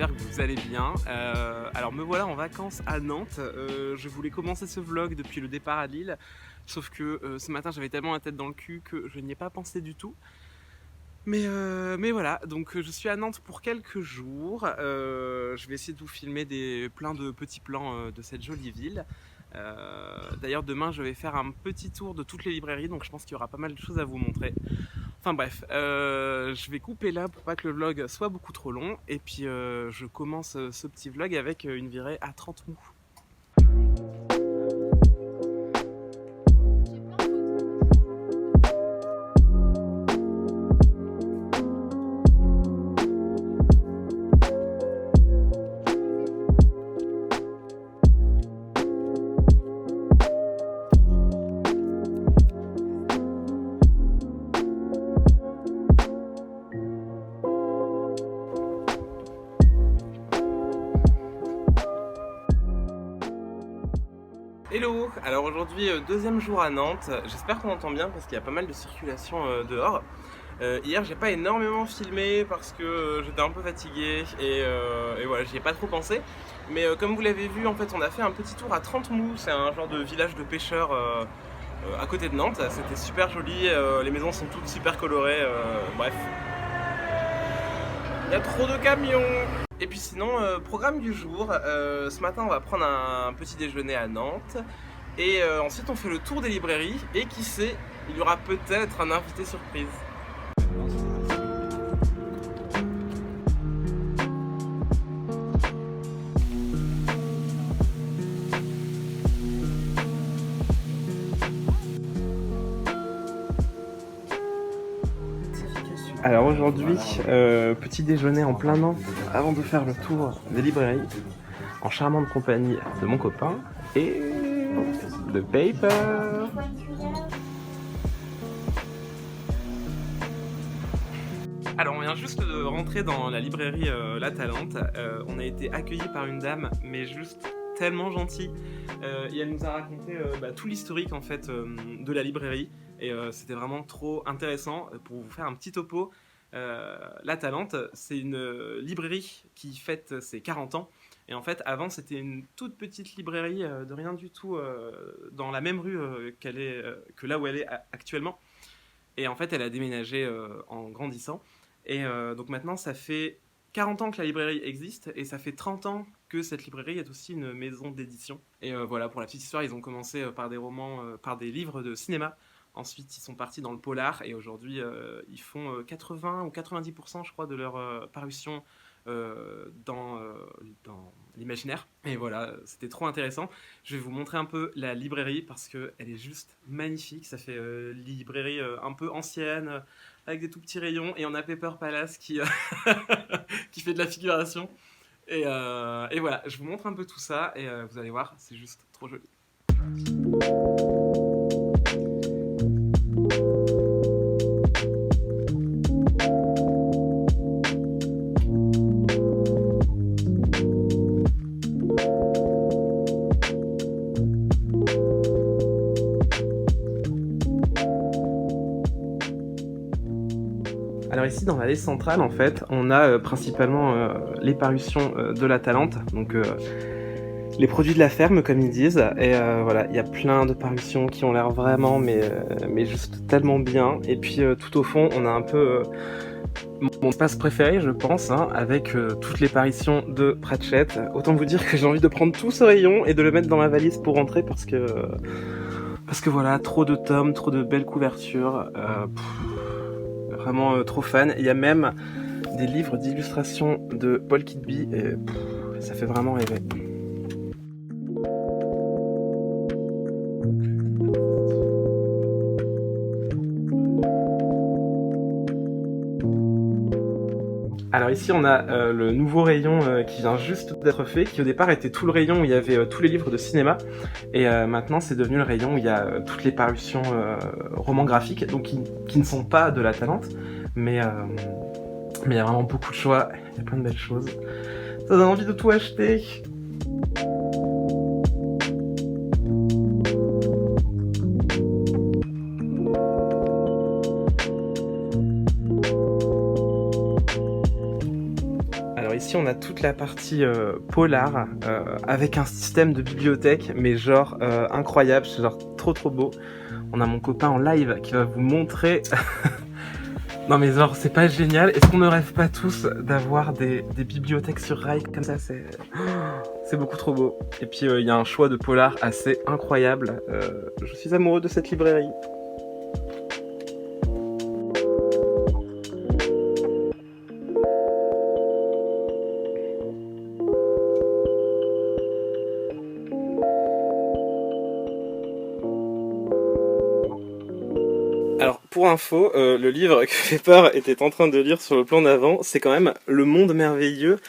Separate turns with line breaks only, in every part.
j'espère que vous allez bien. Alors me voilà en vacances à Nantes. Je voulais commencer ce vlog depuis le départ à Lille, sauf que ce matin j'avais tellement la tête dans le cul que je n'y ai pas pensé du tout. Mais voilà, donc je suis à Nantes pour quelques jours. Je vais essayer de vous filmer plein de petits plans de cette jolie ville. D'ailleurs demain je vais faire un petit tour de toutes les librairies, donc je pense qu'il y aura pas mal de choses à vous montrer. Enfin bref, je vais couper là pour pas que le vlog soit beaucoup trop long. Et puis je commence ce petit vlog avec une virée à 30 mous. Hello! Alors aujourd'hui, deuxième jour à Nantes. J'espère qu'on entend bien parce qu'il y a pas mal de circulation dehors. Hier, j'ai pas énormément filmé parce que j'étais un peu fatigué et voilà, j'y ai pas trop pensé. Mais comme vous l'avez vu, en fait, on a fait un petit tour à 30 mous. C'est un genre de village de pêcheurs à côté de Nantes. C'était super joli. Les maisons sont toutes super colorées. Bref. Il y a trop de camions! Et puis sinon, programme du jour, ce matin on va prendre un petit déjeuner à Nantes et ensuite on fait le tour des librairies et qui sait, il y aura peut-être un invité surprise. Alors aujourd'hui, petit déjeuner en plein Nantes avant de faire le tour des librairies, en charmante compagnie de mon copain et de Paper. Alors on vient juste de rentrer dans la librairie La Talente. On a été accueillis par une dame, mais juste tellement gentille. Et elle nous a raconté tout l'historique en fait de la librairie. Et c'était vraiment trop intéressant. Pour vous faire un petit topo, La Talente, c'est une librairie qui fête ses 40 ans. Et en fait, avant, c'était une toute petite librairie de rien du tout dans la même rue que là où elle est actuellement. Et en fait, elle a déménagé en grandissant. Et donc maintenant, ça fait 40 ans que la librairie existe et ça fait 30 ans que cette librairie est aussi une maison d'édition. Et voilà, pour la petite histoire, ils ont commencé par des romans, par des livres de cinéma. Ensuite, ils sont partis dans le polar et aujourd'hui, ils font 80 ou 90% je crois de leur parution dans l'imaginaire. Et voilà, c'était trop intéressant. Je vais vous montrer un peu la librairie parce qu'elle est juste magnifique. Ça fait librairie un peu ancienne, avec des tout petits rayons. Et on a Paper Palace qui, qui fait de la figuration. Et voilà, je vous montre un peu tout ça et vous allez voir, c'est juste trop joli. Alors ici dans l'allée centrale en fait on a principalement les parutions de La Talente, donc les produits de la ferme comme ils disent, et voilà, il y a plein de parutions qui ont l'air vraiment mais juste tellement bien. Et puis tout au fond on a un peu mon espace préféré je pense, hein, avec toutes les parutions de Pratchett. Autant vous dire que j'ai envie de prendre tout ce rayon et de le mettre dans ma valise pour rentrer parce que voilà, trop de tomes, trop de belles couvertures. Vraiment trop fan. Il y a même des livres d'illustration de Paul Kidby et ça fait vraiment rêver. Alors ici on a le nouveau rayon qui vient juste d'être fait, qui au départ était tout le rayon où il y avait tous les livres de cinéma, et maintenant c'est devenu le rayon où il y a toutes les parutions romans graphiques, donc qui ne sont pas de La Talente, mais il y a vraiment beaucoup de choix, il y a plein de belles choses. Ça donne envie de tout acheter. ici on a toute la partie polar avec un système de bibliothèque mais genre incroyable, c'est genre trop beau. On a mon copain en live qui va vous montrer. Non mais genre c'est pas génial. Est-ce qu'on ne rêve pas tous d'avoir des bibliothèques sur rail comme ça? C'est beaucoup trop beau. Et puis il y a un choix de polar assez incroyable. Je suis amoureux de cette librairie. Alors, pour info, le livre que Pepper était en train de lire sur le plan d'avant, c'est quand même Le monde merveilleux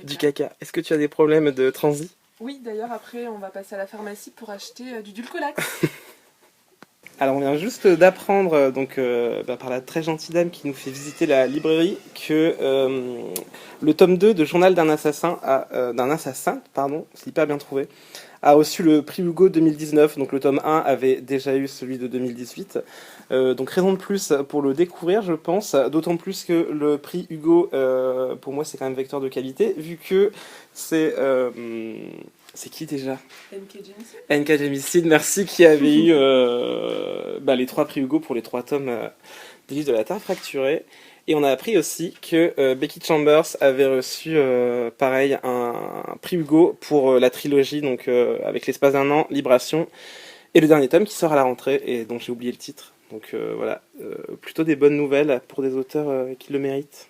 du caca. Est-ce que tu as des problèmes de transit?
Oui, d'ailleurs, après, on va passer à la pharmacie pour acheter du Dulcolax.
Alors, on vient juste d'apprendre, par la très gentille dame qui nous fait visiter la librairie, que le tome 2 de Journal d'un assassin, c'est hyper bien trouvé, a reçu le prix Hugo 2019, donc le tome 1 avait déjà eu celui de 2018. Donc raison de plus pour le découvrir, je pense, d'autant plus que le prix Hugo, pour moi, c'est quand même vecteur de qualité, vu que c'est... c'est qui déjà?
N.K. Jemisin.
N.K. Jemisin, merci, qui avait eu les 3 prix Hugo pour les 3 tomes des livres de la Terre fracturée. Et on a appris aussi que Becky Chambers avait reçu, pareil, un prix Hugo pour la trilogie, donc avec l'espace d'un an, Libration, et le dernier tome qui sort à la rentrée, et dont j'ai oublié le titre. Donc voilà, plutôt des bonnes nouvelles pour des auteurs qui le méritent.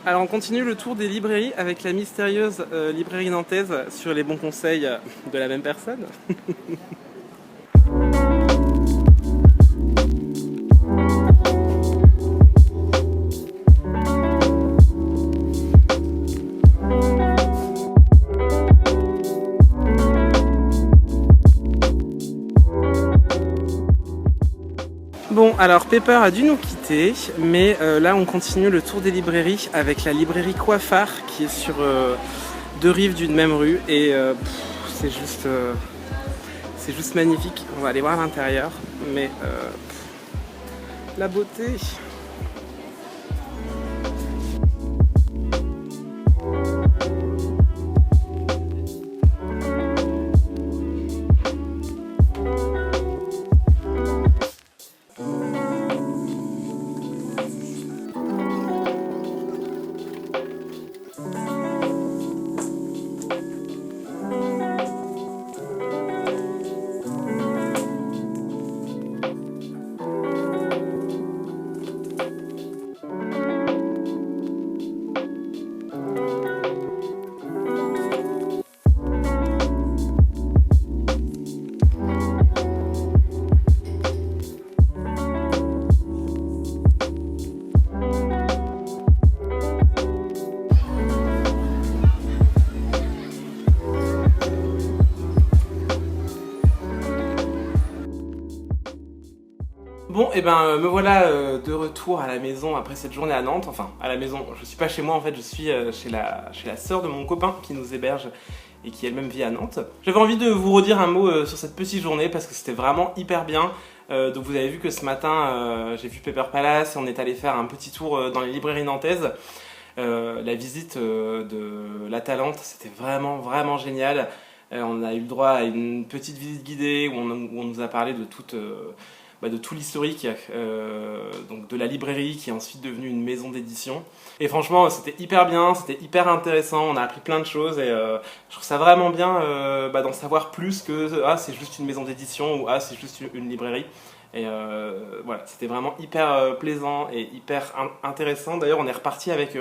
Alors on continue le tour des librairies avec la mystérieuse librairie nantaise sur les bons conseils de la même personne. Bon, alors Pepper a dû nous quitter, mais là on continue le tour des librairies avec la librairie Coiffard qui est sur 2 rives d'une même rue et c'est juste magnifique. On va aller voir l'intérieur, mais la beauté. Bon, et me voilà de retour à la maison après cette journée à Nantes. Enfin, à la maison, je suis pas chez moi en fait, je suis chez la sœur de mon copain qui nous héberge et qui elle-même vit à Nantes. J'avais envie de vous redire un mot sur cette petite journée parce que c'était vraiment hyper bien. Donc vous avez vu que ce matin, j'ai vu Pepper Palace et on est allé faire un petit tour dans les librairies nantaises. La visite de l'Atalante, c'était vraiment génial. On a eu le droit à une petite visite guidée où on nous a parlé de tout l'historique donc de la librairie qui est ensuite devenue une maison d'édition. Et franchement, c'était hyper bien, c'était hyper intéressant, on a appris plein de choses et je trouve ça vraiment bien d'en savoir plus que c'est juste une maison d'édition ou c'est juste une librairie. Et voilà, c'était vraiment hyper plaisant et hyper intéressant. D'ailleurs, on est reparti avec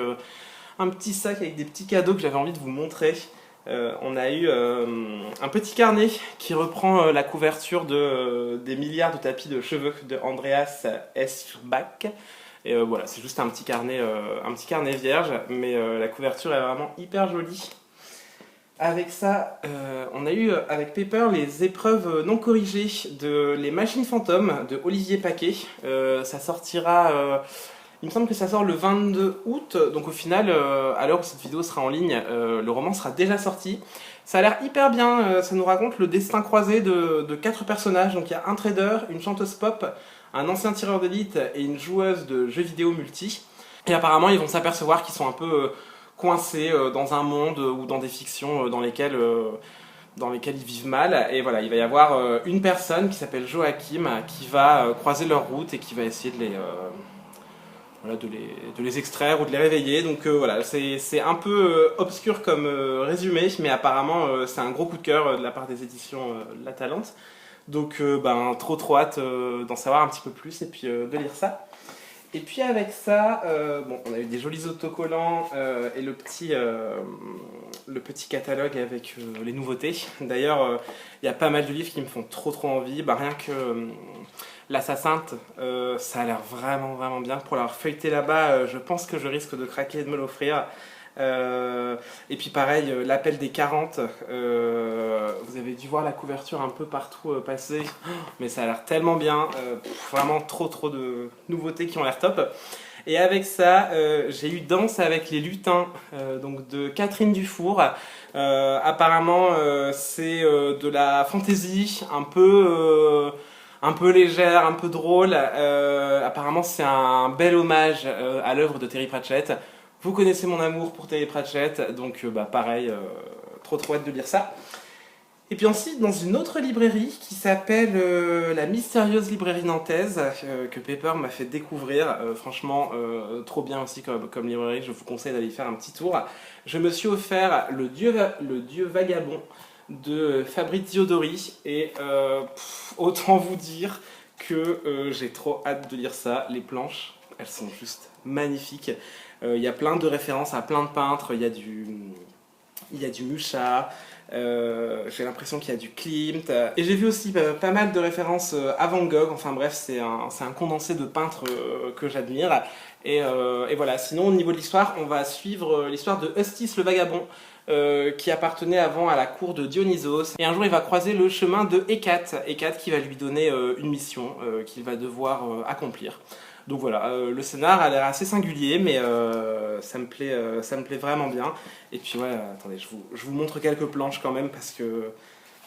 un petit sac avec des petits cadeaux que j'avais envie de vous montrer. On a eu un petit carnet qui reprend la couverture des milliards de tapis de cheveux de Andreas Eschbach. Et voilà, c'est juste un petit carnet vierge, mais la couverture est vraiment hyper jolie. Avec ça, on a eu avec Pepper les épreuves non corrigées de Les Machines Fantômes de Olivier Paquet. Ça sortira... il me semble que ça sort le 22 août, donc au final, à l'heure où cette vidéo sera en ligne, le roman sera déjà sorti. Ça a l'air hyper bien, ça nous raconte le destin croisé de 4 personnages. Donc il y a un trader, une chanteuse pop, un ancien tireur d'élite et une joueuse de jeux vidéo multi. Et apparemment ils vont s'apercevoir qu'ils sont un peu coincés dans un monde ou dans des fictions dans lesquelles ils vivent mal. Et voilà, il va y avoir une personne qui s'appelle Joachim qui va croiser leur route et qui va essayer de les extraire ou de les réveiller. Donc voilà, c'est un peu obscur comme résumé, mais apparemment c'est un gros coup de cœur de la part des éditions La Talente. Donc trop hâte d'en savoir un petit peu plus et puis de lire ça. Et puis avec ça, on a eu des jolis autocollants et le petit catalogue avec les nouveautés. D'ailleurs, il y a pas mal de livres qui me font trop envie. Rien que l'Assassin, ça a l'air vraiment bien. Pour l'avoir feuilleté là-bas, je pense que je risque de craquer et de me l'offrir. Et puis pareil, l'appel des 40, vous avez dû voir la couverture un peu partout passer, mais ça a l'air tellement bien, vraiment trop de nouveautés qui ont l'air top. Et avec ça, j'ai eu Danse avec les lutins, donc de Catherine Dufour. Apparemment, c'est de la fantasy, un peu légère, un peu drôle. Apparemment, c'est un bel hommage à l'œuvre de Terry Pratchett. Vous connaissez mon amour pour Terry Pratchett, donc pareil, trop hâte de lire ça. Et puis ensuite, dans une autre librairie qui s'appelle la mystérieuse librairie nantaise, que Pepper m'a fait découvrir, franchement, trop bien aussi comme librairie, je vous conseille d'aller y faire un petit tour. Je me suis offert le dieu vagabond de Fabrizio Dori, et autant vous dire que j'ai trop hâte de lire ça. Les planches, elles sont juste magnifiques. Il y a plein de références à plein de peintres, il y a du Mucha, j'ai l'impression qu'il y a du Klimt, et j'ai vu aussi pas mal de références à Van Gogh. Enfin bref, c'est un condensé de peintres que j'admire. Et voilà, sinon au niveau de l'histoire, on va suivre l'histoire de Eustace le Vagabond, qui appartenait avant à la cour de Dionysos, et un jour il va croiser le chemin de Hécate qui va lui donner une mission qu'il va devoir accomplir. Donc voilà, le scénar a l'air assez singulier, mais ça me plaît vraiment bien. Et puis ouais, attendez, je vous montre quelques planches quand même, parce que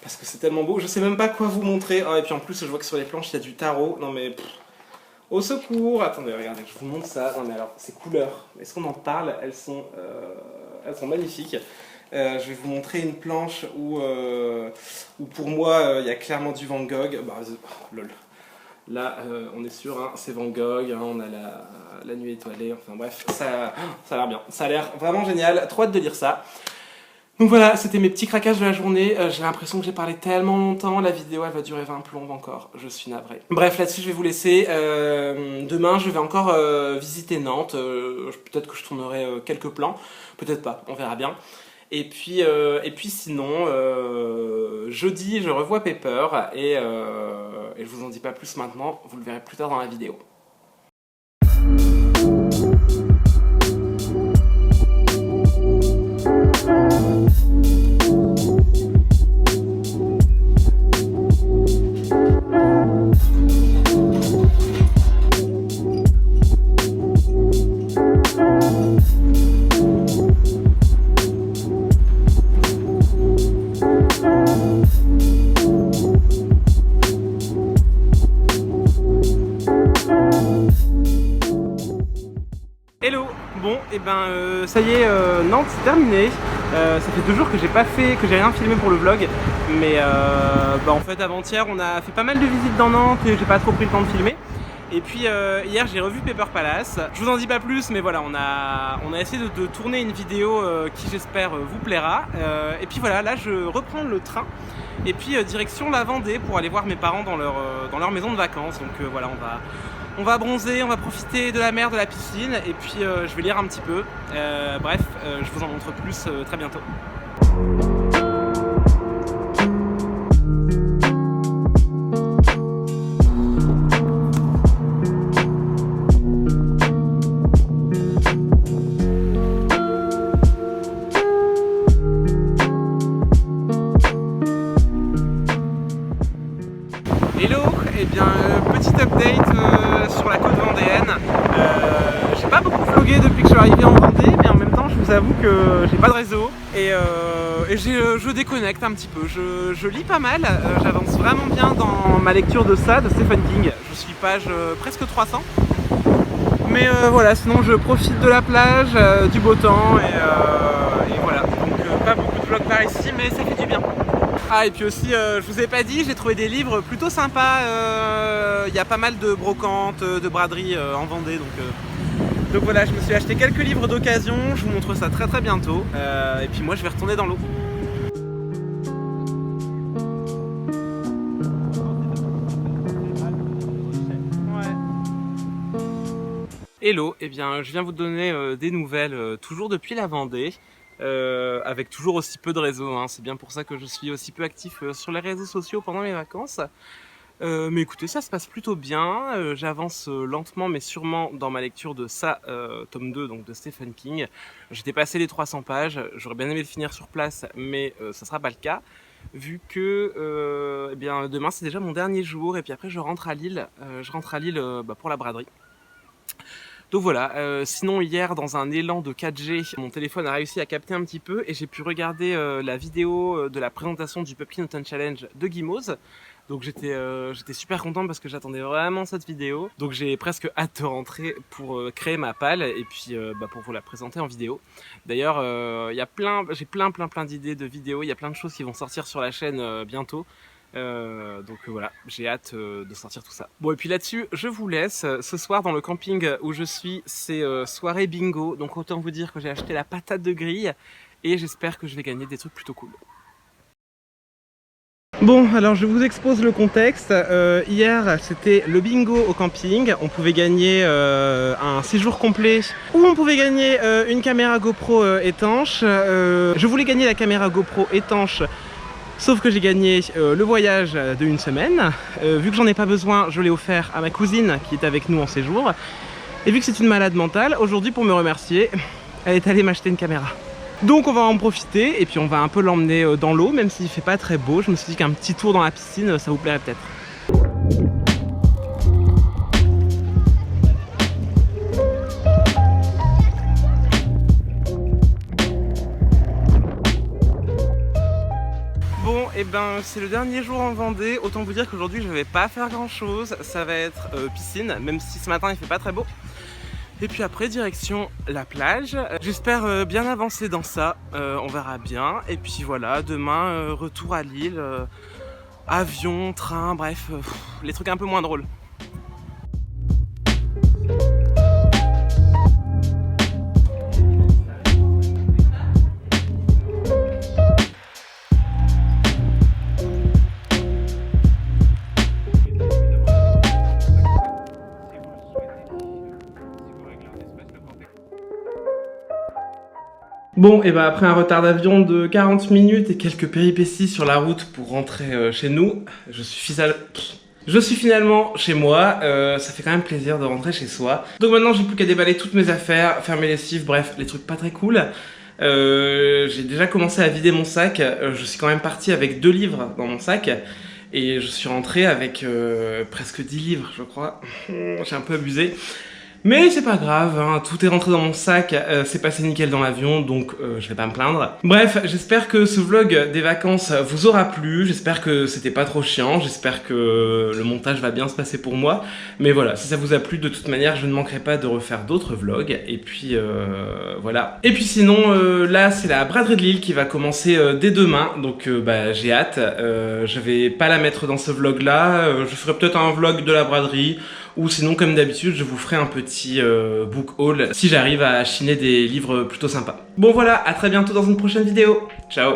c'est tellement beau. Je sais même pas quoi vous montrer. Oh, et puis en plus, je vois que sur les planches, il y a du tarot. Non mais, au secours. Attendez, regardez, je vous montre ça. Non mais alors, ces couleurs, est-ce qu'on en parle? Elles sont magnifiques. Je vais vous montrer une planche où pour moi, il y a clairement du Van Gogh. Lol. Là, on est sûr, hein, c'est Van Gogh, hein, on a la nuit étoilée, enfin bref, ça a l'air bien. Ça a l'air vraiment génial, trop hâte de lire ça. Donc voilà, c'était mes petits craquages de la journée. J'ai l'impression que j'ai parlé tellement longtemps, la vidéo elle va durer 20 plombes encore, je suis navré. Bref, là-dessus je vais vous laisser. Demain je vais encore visiter Nantes, peut-être que je tournerai quelques plans, peut-être pas, on verra bien. Et puis sinon, jeudi, je revois Pepper, et je vous en dis pas plus maintenant, vous le verrez plus tard dans la vidéo. Hello. Bon, et ça y est, Nantes c'est terminé. Ça fait 2 jours que j'ai rien filmé pour le vlog, mais en fait avant-hier on a fait pas mal de visites dans Nantes et j'ai pas trop pris le temps de filmer. Et puis hier j'ai revu Pepper Palace. Je vous en dis pas plus, mais voilà, on a essayé de tourner une vidéo qui j'espère vous plaira. Et puis voilà, là je reprends le train et puis direction la Vendée pour aller voir mes parents dans leur maison de vacances. Donc voilà, on va bronzer, on va profiter de la mer, de la piscine, et puis je vais lire un petit peu. Bref, je vous en montre plus très bientôt. Hello, et bien petit update sur la côte vendéenne. J'ai pas beaucoup vlogué depuis que je suis arrivé en Vendée, mais en même temps je vous avoue que j'ai pas de réseau et je déconnecte un petit peu. Je lis pas mal, j'avance vraiment bien dans ma lecture de ça, de Stephen King. Je suis page presque 300. Mais voilà, sinon je profite de la plage, du beau temps et voilà. Donc pas beaucoup de vlogs par ici, mais ça fait du bien. Ah, et puis aussi, je vous ai pas dit, j'ai trouvé des livres plutôt sympas. Il y a pas mal de brocantes, de braderies en Vendée. Donc voilà, je me suis acheté quelques livres d'occasion. Je vous montre ça très bientôt. Et puis moi, je vais retourner dans l'eau. Hello, eh bien je viens vous donner des nouvelles toujours depuis la Vendée, avec toujours aussi peu de réseaux, hein. C'est bien pour ça que je suis aussi peu actif sur les réseaux sociaux pendant mes vacances. Mais écoutez, ça se passe plutôt bien, j'avance lentement mais sûrement dans ma lecture de ça, tome 2 donc de Stephen King. J'ai dépassé les 300 pages, j'aurais bien aimé le finir sur place mais ça sera pas le cas. Vu que eh bien, demain c'est déjà mon dernier jour et puis après je rentre à Lille, pour la braderie. Donc voilà, sinon hier dans un élan de 4G, mon téléphone a réussi à capter un petit peu et j'ai pu regarder la vidéo de la présentation du Pumpkin Autumn Challenge de Gimose. Donc j'étais super content parce que j'attendais vraiment cette vidéo. Donc j'ai presque hâte de rentrer pour créer ma palle et puis pour vous la présenter en vidéo. D'ailleurs, j'ai plein d'idées de vidéos, il y a plein de choses qui vont sortir sur la chaîne bientôt. Donc voilà, j'ai hâte de sortir tout ça. Bon, et puis là-dessus, je vous laisse. Ce soir, dans le camping où je suis, c'est soirée bingo. Donc autant vous dire que j'ai acheté la patate de grille et j'espère que je vais gagner des trucs plutôt cool. Bon, alors je vous expose le contexte. Hier, c'était le bingo au camping. On pouvait gagner un séjour complet ou on pouvait gagner une caméra GoPro étanche. Je voulais gagner la caméra GoPro étanche. Sauf que j'ai gagné le voyage de une semaine. Vu que j'en ai pas besoin, je l'ai offert à ma cousine qui est avec nous en séjour. Et vu que c'est une malade mentale, aujourd'hui pour me remercier, elle est allée m'acheter une caméra. Donc on va en profiter et puis on va un peu l'emmener dans l'eau, même s'il fait pas très beau. Je me suis dit qu'un petit tour dans la piscine, ça vous plairait peut-être. Et ben c'est le dernier jour en Vendée, autant vous dire qu'aujourd'hui je vais pas faire grand chose, ça va être piscine, même si ce matin il fait pas très beau. Et puis après direction la plage, j'espère bien avancer dans ça, on verra bien. Et puis voilà, demain retour à Lille, avion, train, bref, les trucs un peu moins drôles. Bon, et ben après un retard d'avion de 40 minutes et quelques péripéties sur la route pour rentrer chez nous, je suis finalement chez moi. Ça fait quand même plaisir de rentrer chez soi. Donc maintenant j'ai plus qu'à déballer toutes mes affaires, faire mes lessives, bref, les trucs pas très cool. J'ai déjà commencé à vider mon sac. Je suis quand même parti avec 2 livres dans mon sac. Et je suis rentré avec presque 10 livres, je crois. J'ai un peu abusé. Mais c'est pas grave, hein, tout est rentré dans mon sac, c'est passé nickel dans l'avion, donc je vais pas me plaindre. Bref, j'espère que ce vlog des vacances vous aura plu, j'espère que c'était pas trop chiant, j'espère que le montage va bien se passer pour moi. Mais voilà, si ça vous a plu, de toute manière, je ne manquerai pas de refaire d'autres vlogs, et puis voilà. Et puis sinon, là, c'est la braderie de Lille qui va commencer dès demain, donc j'ai hâte. Je vais pas la mettre dans ce vlog-là, je ferai peut-être un vlog de la braderie, ou sinon, comme d'habitude, je vous ferai un petit book haul si j'arrive à chiner des livres plutôt sympas. Bon voilà, à très bientôt dans une prochaine vidéo. Ciao!